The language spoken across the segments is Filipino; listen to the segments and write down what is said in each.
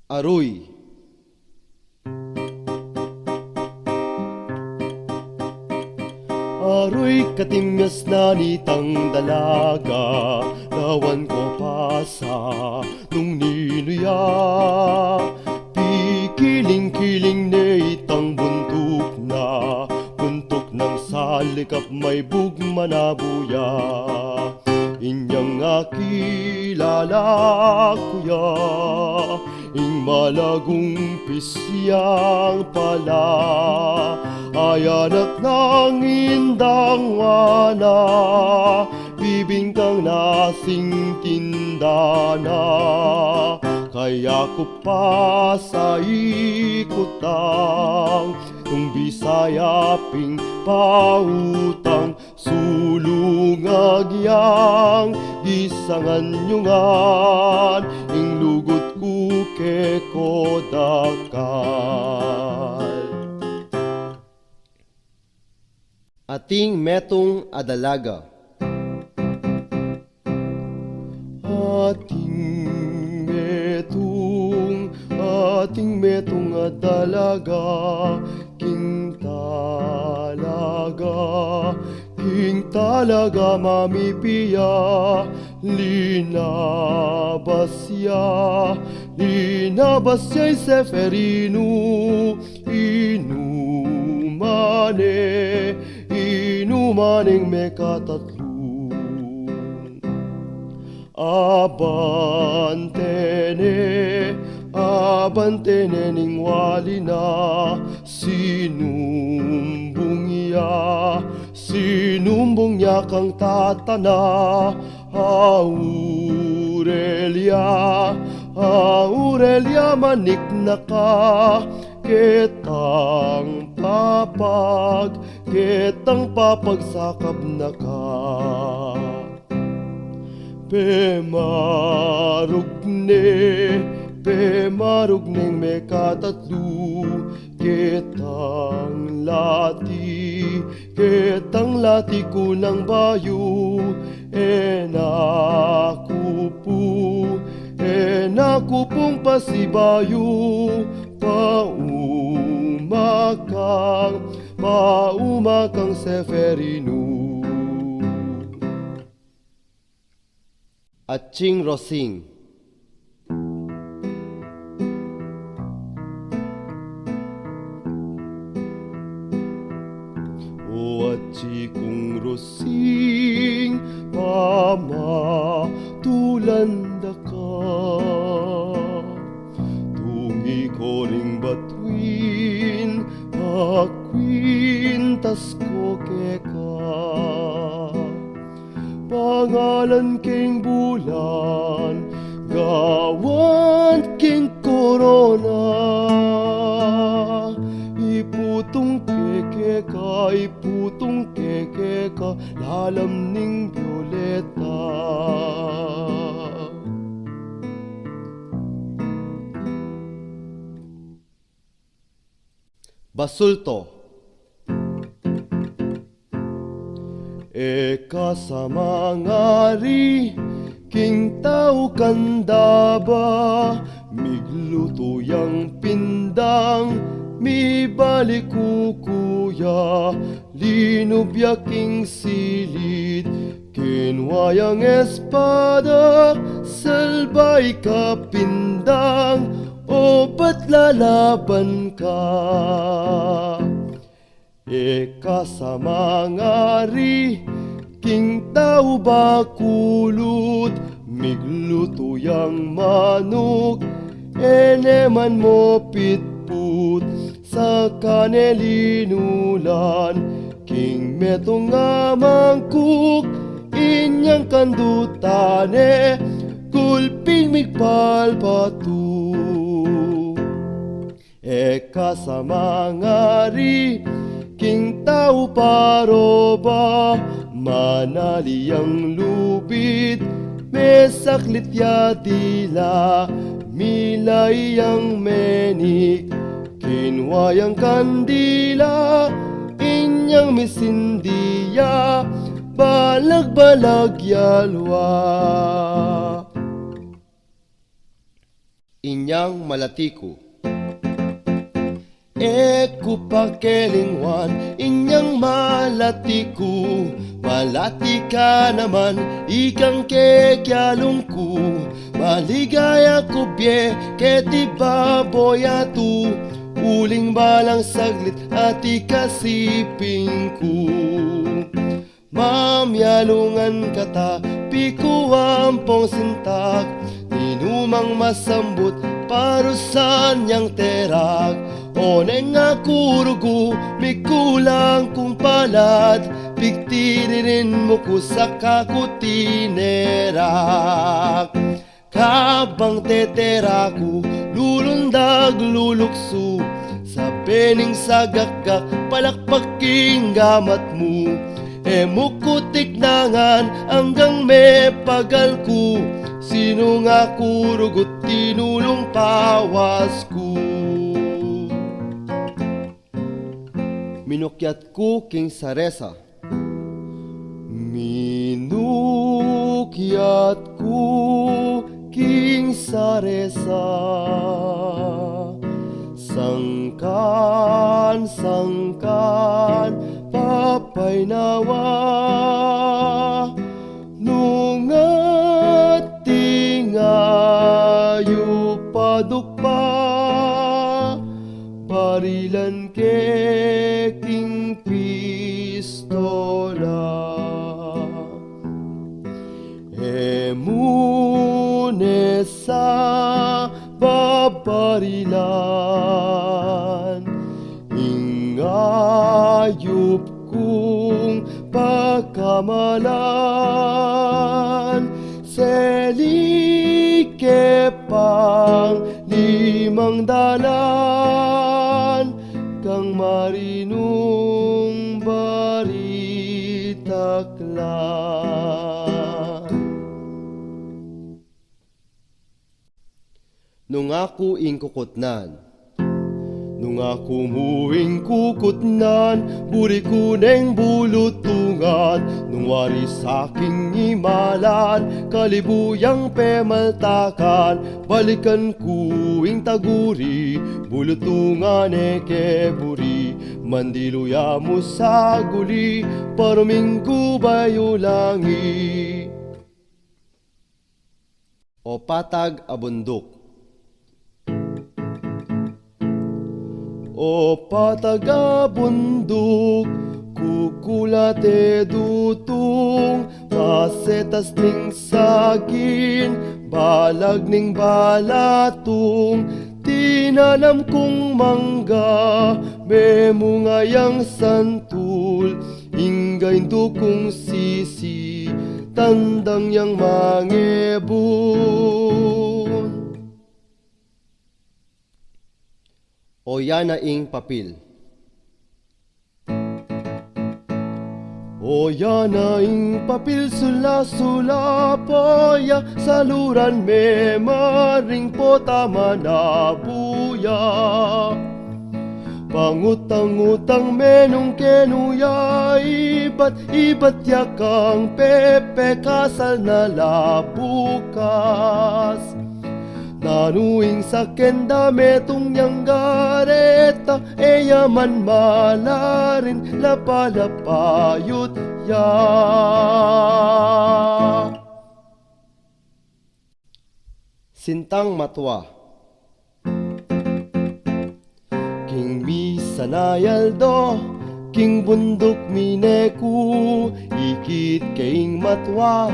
Aroy. Aroy katimyas na nitang dalaga, lawan ko pasa nung ninuya. Pikiling-kiling na itang buntok ng salikap may bugma na buya. Inyang akilala kuya, ing malagong pisyang pala, ay anak ng indang wana, bibingkang nasing tindana. Kaya ko pa sa ikutang, nung Bisaya ping pautang, sulong agyang gisangan nyungan, ing lugot ku ke kodakal. Ating metong adalaga. Ating metong adalaga, king talaga mamipia, linabasya Seferino, inumaning mekatatlo. Abantene ning wali na, sinumbong niya kang tatana. Aurelia manik na ka, ketang papagsakab na ka. Pemarugning mekatatlo, ketang lati kunang bayo, enakupong pasibayo, paumakang Seferino. Atching Rosing. O atchi kong Rosing, pamatulanda ka, tungi ko ring batuin, pakwintas ko keka. Pangalan king bulan, gawan king korona, iputong keke ka, lalam ning violeta. Basulto. Eka sa mangari, king tao kandaba, migluto yang pindang, mi balik kuya, linubya king silid, kinwayang espada, salbay ka pindang, o ba't lalaban ka? Eka sa mangari, king tao bakulot, migluto yang manok, eneman mo pitput, sa kanelinulan, king metong amangkuk, inyang kandutane, kulping migpalpatu. Eka sa mangari, king tao paroba, manaliyang lubid, mesaklit yadila, milayang menik, kinwayang kandila, inyang misindiya, balag-balag yalwa. inyang malatiku. Eku pakelingwan, inyang malatiku. Malati ka naman, ikang kekyalungku. Maligaya kubye, keti baboyatu. Uling balang saglit at ikasiping ko. Mamyalungan kata, pikuwampong sintak. Ninumang masambut, parusan niyang terak. Oneng nga kurugo, may kulang kong palad. Pigtiririn mo ko sa kakutinerak. Kabang teteraku, lulundag lulukso. Sa pening sagakak, palakpaking gamat mo. Emukutik nangan hanggang may pagalku. Sino nga kurugot tinulong pawas ko. Minukyat ko king saresa. Minukyat ko king saresa. Sangkan, sangkan, papay nawa. Nung atingayo padukpa. Barilan keking pistola. Emune sa babarilan. Ingayup kong pagkamalan. Selike pang limang dalan. Kang marinong baritaklan. Nung ako ingkukutnan, nung ako muing kukutnan, buri kuneng bulutungan. Nung wari saking imalan, kalibuyang pemaltakan. Balikan kuing taguri, bulutungan ekeburi. Mandiluya mo sa guli, paruminggu bayo langi. O patag abundok. O pataga bundok, kukulate dutong. Masetas ning sagin, balag ning balatong. Tinanam kong mangga, memungayang santul. Inggain kong sisi, tandang yang mangebun. O yana ing papil. O yana ing papil, sula-sula poya. Saluran me maring potama na buya. Pangutang-utang menong kenuya. Ibat yakang pepe kasal na labukas. Nanuing sa kenda metong yang gareta. Eyaman malarin lapalapayot ya. Sintang matwa. King misanayaldo, king bundok mineku. Ikit kaing matwa,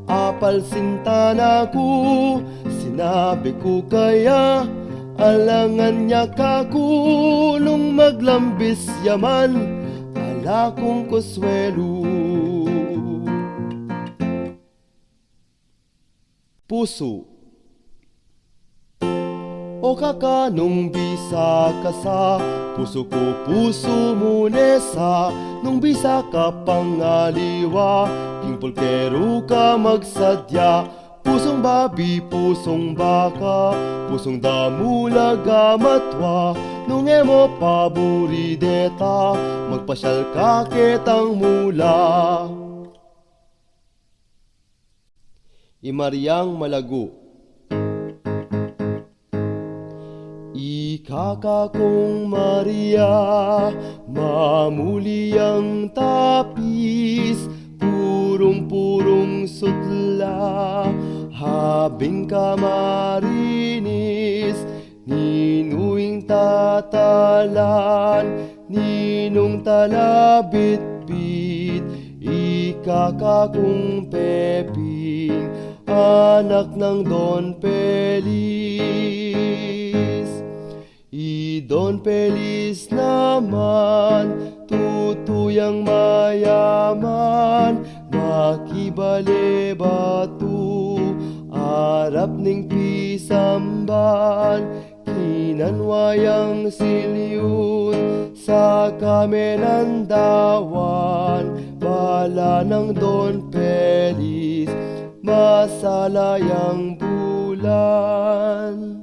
apal sintanaku. Sinabi ko kaya, alangan niya kaku. Nung maglambis yaman, ala kong kuswelo. Puso. O kakanong bisa ka sa puso ko, puso mo nesa. Nung bisa ka pangaliwa, king pulkero ka magsadya. Pusong babi, pusong baka, pusong damula gamatwa. Nung emo paborideta, magpasyal ka ketang mula. Imaryang Malago. Ikakakong Maria, mamuli ang tapis, purong-purong sutla, habing kamarinis, ninuing tatalan, ninong talabit-bit, ikakakong Peping, anak ng Don Pelis. Don Pelis naman, tutuyang mayaman, makibale batu, arap ning pisamban, kinanwayang silyun, sa kamenandawan, bala ng Don Pelis, masalayang bulan.